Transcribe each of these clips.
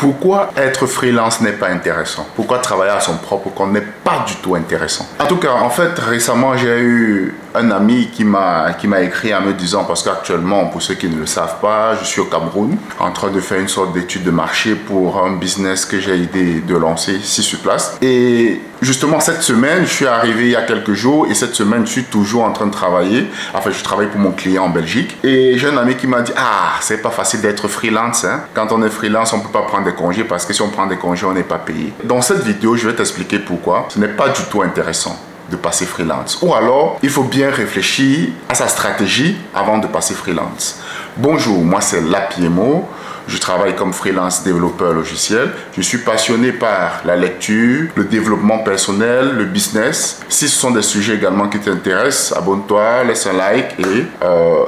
Pourquoi être freelance n'est pas intéressant? Pourquoi travailler à son propre compte n'est pas du tout intéressant? En tout cas, en fait, récemment, j'ai eu un ami qui m'a écrit en me disant, parce qu'actuellement, pour ceux qui ne le savent pas, je suis au Cameroun en train de faire une sorte d'étude de marché pour un business que j'ai idée de lancer ici sur place. Et justement, cette semaine, je suis arrivé il y a quelques jours et cette semaine, je suis toujours en train de travailler. Enfin, je travaille pour mon client en Belgique. Et j'ai un ami qui m'a dit, ah, c'est pas facile d'être freelance, hein. Quand on est freelance, on peut pas prendre des congés parce que si on prend des congés, on n'est pas payé. Dans cette vidéo, je vais t'expliquer pourquoi ce n'est pas du tout intéressant de passer freelance. Ou alors, il faut bien réfléchir à sa stratégie avant de passer freelance. Bonjour, moi c'est Lapiemo. Je travaille comme freelance développeur logiciel. Je suis passionné par la lecture, le développement personnel, le business. Si ce sont des sujets également qui t'intéressent, abonne-toi, laisse un like et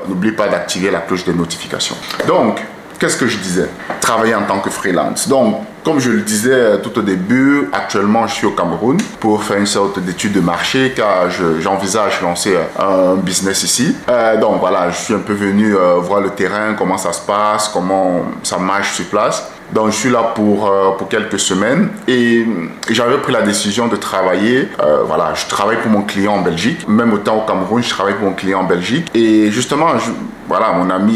n'oublie pas d'activer la cloche de notification. Donc, qu'est-ce que je disais? Travailler en tant que freelance. Donc, comme je le disais tout au début, actuellement je suis au Cameroun pour faire une sorte d'étude de marché car j'envisage lancer un business ici. Donc voilà, je suis un peu venu voir le terrain, comment ça se passe, comment ça marche sur place. Donc je suis là pour quelques semaines et j'avais pris la décision de travailler, voilà, je travaille pour mon client en Belgique, même autant au Cameroun, je travaille pour mon client en Belgique et justement, voilà,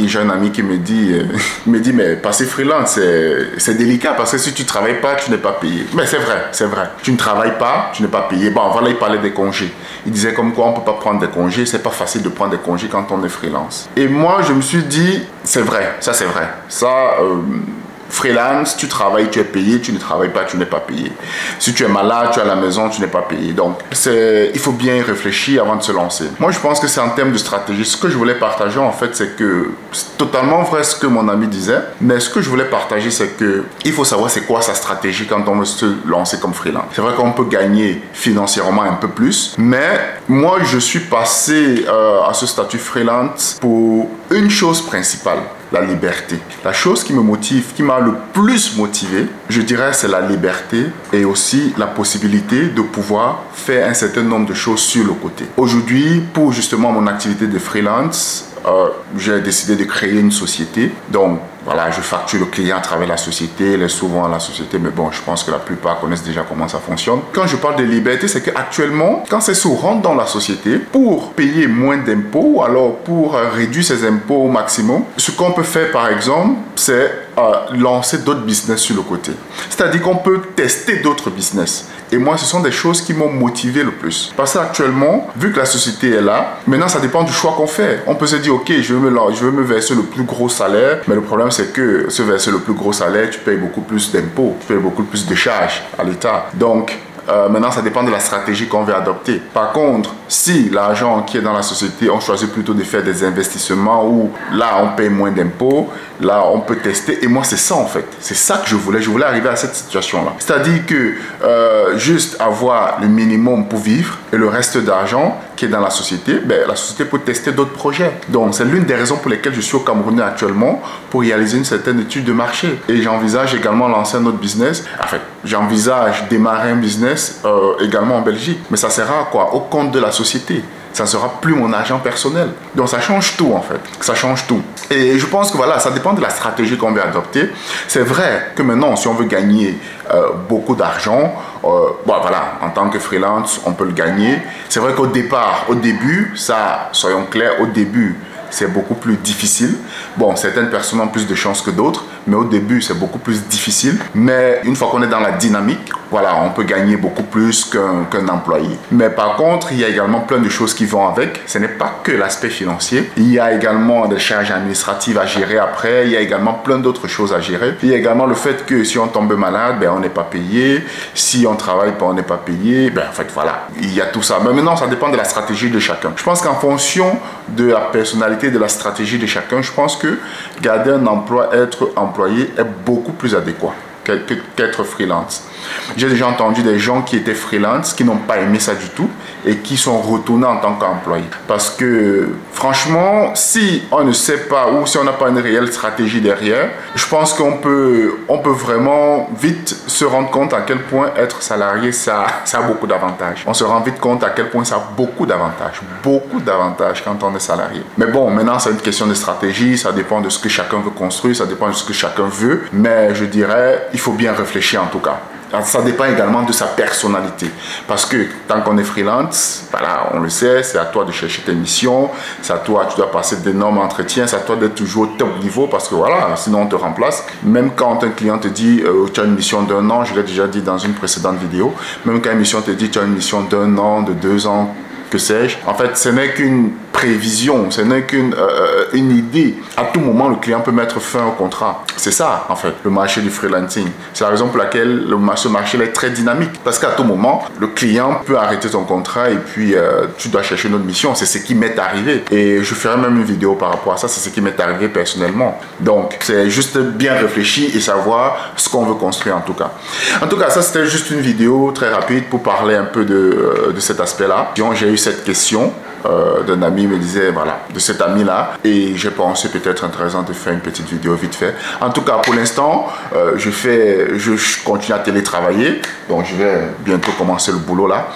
j'ai un ami qui me dit, mais passer freelance, c'est délicat parce que si tu ne travailles pas, tu n'es pas payé. Mais c'est vrai, c'est vrai. Tu ne travailles pas, tu n'es pas payé. Bon, voilà, il parlait des congés. Il disait comme quoi on ne peut pas prendre des congés, c'est pas facile de prendre des congés quand on est freelance. Et moi, je me suis dit, c'est vrai, ça c'est vrai. Ça, freelance, tu travailles, tu es payé, tu ne travailles pas, tu n'es pas payé. Si tu es malade, tu es à la maison, tu n'es pas payé. Donc, il faut bien y réfléchir avant de se lancer. Moi, je pense que c'est en termes de stratégie. Ce que je voulais partager, en fait, c'est que c'est totalement vrai ce que mon ami disait. Mais ce que je voulais partager, c'est que il faut savoir c'est quoi sa stratégie quand on veut se lancer comme freelance. C'est vrai qu'on peut gagner financièrement un peu plus. Mais moi, je suis passé à ce statut freelance pour une chose principale. La liberté. La chose qui me motive, qui m'a le plus motivé, je dirais, c'est la liberté et aussi la possibilité de pouvoir faire un certain nombre de choses sur le côté. Aujourd'hui, pour justement mon activité de freelance, j'ai décidé de créer une société. Donc, voilà, je facture le client à travers la société, il est souvent à la société, mais bon, je pense que la plupart connaissent déjà comment ça fonctionne. Quand je parle de liberté, c'est qu'actuellement, quand ces sous rentrent dans la société, pour payer moins d'impôts, ou alors pour réduire ses impôts au maximum, ce qu'on peut faire par exemple, c'est lancer d'autres business sur le côté. C'est-à-dire qu'on peut tester d'autres business. Et moi, ce sont des choses qui m'ont motivé le plus. Parce qu'actuellement, vu que la société est là, maintenant, ça dépend du choix qu'on fait. On peut se dire, ok, je veux me verser le plus gros salaire, mais le problème, c'est que se verser le plus gros salaire, tu payes beaucoup plus d'impôts, tu payes beaucoup plus de charges à l'État. Donc, maintenant, ça dépend de la stratégie qu'on veut adopter. Par contre, si l'argent qui est dans la société, on choisit plutôt de faire des investissements où là, on paye moins d'impôts, là, on peut tester. Et moi, c'est ça en fait. C'est ça que je voulais. Je voulais arriver à cette situation-là. C'est-à-dire que juste avoir le minimum pour vivre et le reste d'argent qui est dans la société, ben, la société peut tester d'autres projets. Donc, c'est l'une des raisons pour lesquelles je suis au Cameroun actuellement pour réaliser une certaine étude de marché. Et j'envisage également lancer un autre business. En fait, j'envisage démarrer un business également en Belgique. Mais ça sera quoi? Au compte de la société. Ça ne sera plus mon argent personnel. Donc ça change tout en fait. Ça change tout. Et je pense que voilà, ça dépend de la stratégie qu'on veut adopter. C'est vrai que maintenant, si on veut gagner beaucoup d'argent, bon, voilà, en tant que freelance, on peut le gagner. C'est vrai qu'au départ, au début, ça, soyons clairs, au début, c'est beaucoup plus difficile. Bon, certaines personnes ont plus de chance que d'autres, mais au début, c'est beaucoup plus difficile. Mais une fois qu'on est dans la dynamique, voilà, on peut gagner beaucoup plus qu'un employé. Mais par contre, il y a également plein de choses qui vont avec. Ce n'est pas que l'aspect financier. Il y a également des charges administratives à gérer après. Il y a également plein d'autres choses à gérer. Il y a également le fait que si on tombe malade, ben, on n'est pas payé. Si on travaille pas, on n'est pas payé. Ben, en fait, voilà, il y a tout ça. Mais maintenant, ça dépend de la stratégie de chacun. Je pense qu'en fonction de la personnalité, de la stratégie de chacun, je pense que garder un emploi, être employé est beaucoup plus adéquat qu'être freelance. J'ai déjà entendu des gens qui étaient freelance, qui n'ont pas aimé ça du tout et qui sont retournés en tant qu'employés. Parce que franchement, si on ne sait pas ou si on n'a pas une réelle stratégie derrière, je pense qu'on peut vraiment vite se rendre compte à quel point être salarié, ça a beaucoup d'avantages. On se rend vite compte à quel point ça a beaucoup d'avantages quand on est salarié. Mais bon, maintenant c'est une question de stratégie, ça dépend de ce que chacun veut construire, ça dépend de ce que chacun veut, mais je dirais, il faut bien réfléchir en tout cas. Ça dépend également de sa personnalité. Parce que tant qu'on est freelance, voilà, on le sait, c'est à toi de chercher tes missions, c'est à toi, tu dois passer d'énormes entretiens, c'est à toi d'être toujours au top niveau parce que voilà, sinon on te remplace. Même quand un client te dit tu as une mission d'1 an, je l'ai déjà dit dans une précédente vidéo, même quand une mission te dit tu as une mission d'1 an, de 2 ans, que sais-je. En fait, ce n'est qu'une prévision, ce n'est qu'une idée. À tout moment, le client peut mettre fin au contrat. C'est ça, en fait, le marché du freelancing. C'est la raison pour laquelle ce marché est très dynamique. Parce qu'à tout moment, le client peut arrêter ton contrat et puis tu dois chercher une autre mission. C'est ce qui m'est arrivé. Et je ferai même une vidéo par rapport à ça. C'est ce qui m'est arrivé personnellement. Donc, c'est juste bien réfléchir et savoir ce qu'on veut construire en tout cas. En tout cas, ça, c'était juste une vidéo très rapide pour parler un peu de cet aspect-là. J'ai eu cette question d'un ami me disait voilà de cet ami là et j'ai pensé peut-être intéressant de faire une petite vidéo vite fait. En tout cas pour l'instant je continue à télétravailler, donc je vais bientôt commencer le boulot là.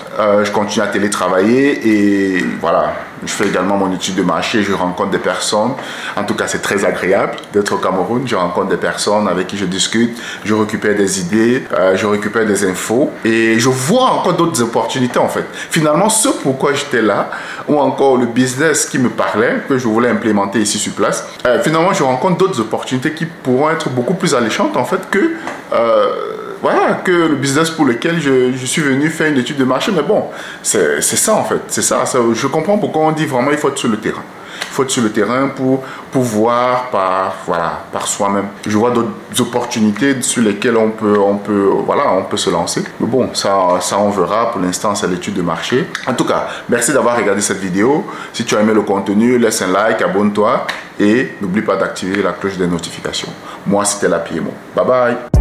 Je continue à télétravailler et voilà, je fais également mon étude de marché, je rencontre des personnes. En tout cas c'est très agréable d'être au Cameroun, je rencontre des personnes avec qui je discute, je récupère des idées, je récupère des infos et je vois encore d'autres opportunités en fait. Finalement ce pourquoi j'étais là, ou encore le business qui me parlait, que je voulais implémenter ici sur place, finalement je rencontre d'autres opportunités qui pourront être beaucoup plus alléchantes en fait que voilà, que le business pour lequel je suis venu faire une étude de marché. Mais bon, c'est ça en fait, c'est ça. Je comprends pourquoi on dit vraiment il faut être sur le terrain. Il faut être sur le terrain pour voir par soi-même. Je vois d'autres opportunités sur lesquelles on peut se lancer. Mais bon, ça on verra. Pour l'instant, c'est l'étude de marché. En tout cas, merci d'avoir regardé cette vidéo. Si tu as aimé le contenu, laisse un like, abonne-toi et n'oublie pas d'activer la cloche des notifications. Moi, c'était La PMO. Bye bye.